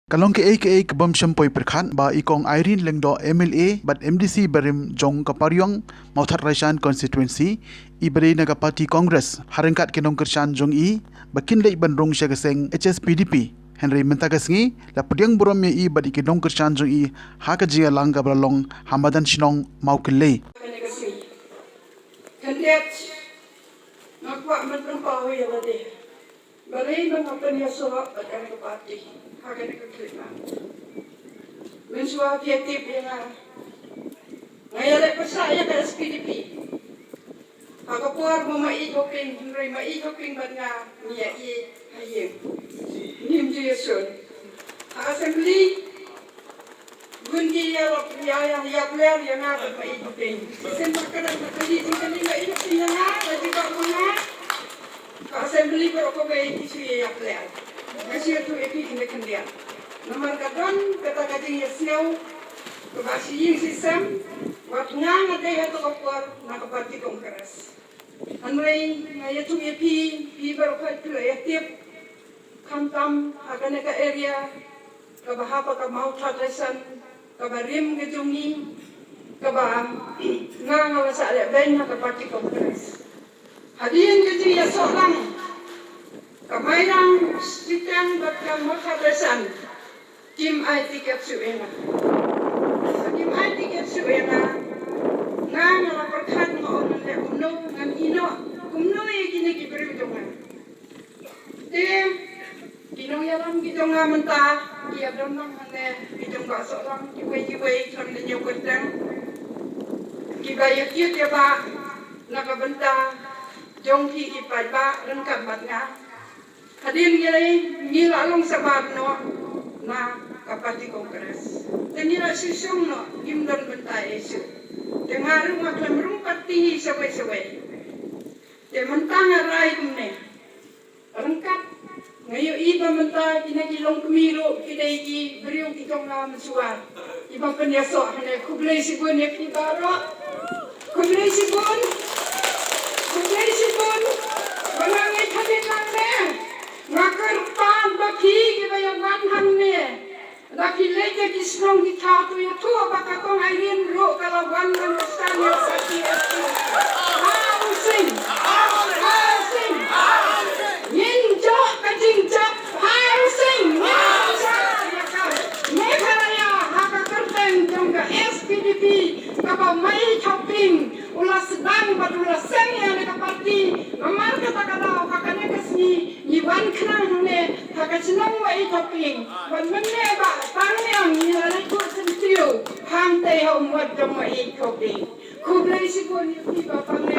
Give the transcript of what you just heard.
Kalong ke bam shampoi perkhan ba ikong Irin Lyngdoh MLA but MDC barim jong kaparyong Mawphor Raisan constituency ibere naga party congress harangkat kinong kershan jong bakin lei bandrong syagaseng HSPDP Henry mentagasngi la pudyang burom ye badi kinong kershan jong hakajiya langga bralong hamadan shinong maukele kandiat nakwa menpawe ya bade balai mengapanya sorak pada parti hagan keklima mensua fiatip yang ngayale pasaya ke HSPDP hakapuar mamai joking Henry mai joking banga niya hayem nim jesun assembly gundi ya player yang ada mai joking sempat kadang kali tingkali mai joking yang ada juga mana assembly berokok isu ya player masih tu epi kendian nomor kadon kata kajing yasiau kebasi sistem wat ngang ada itu kapur nak parti kongres anway ngayatu epi berokok tu etip kamtam akan ke area kabahapa ka Mawphor Raisan kabarim gedungi kabah ngang awasa ada ben nak parti kongres hadirin gitu ya seorang kemairang stikan bakal Mawphor Raisan tim IT kapsuena tim IT kapsuena ngang laporkan ngoon le umno ngan ino umno gini gibri dongan tim ino yaram gidonga mentah dia domang hane gidong ba seorang jiwai kan le kyrteng kibayat ya ba nakabenta jong ki ipai ba rengkap batnga hadin ngilai along sabab no na kapati kongres tenira sisong no gimdan bentai isu dengaru maklam parti sawai te mentang arai kumne rengkap ngayo iba mentai kinagilong kumiro kidai beriung kitong na mensuar iba penyaso hane kublai sibun ya kibaro kublai sibun Bangangai kadin lang ne, ngakarpan baki gibayang banhan ne, daki leja gisnong hitatu itu baka kong Irin ro kalawan ng stanya sa TSU. Housing, ngin kajing housing, Meghalaya kyrteng jong ka HSPDP kabaw may shopping ulas sedang badulas sengya ne parti mamar kata kadau kakane kasni niwan khnang ne kakachnang wai shopping ban menne ba pangyang ni la ku sentiu hang te hom wat jong wai shopping kublai sikon ni ba pangne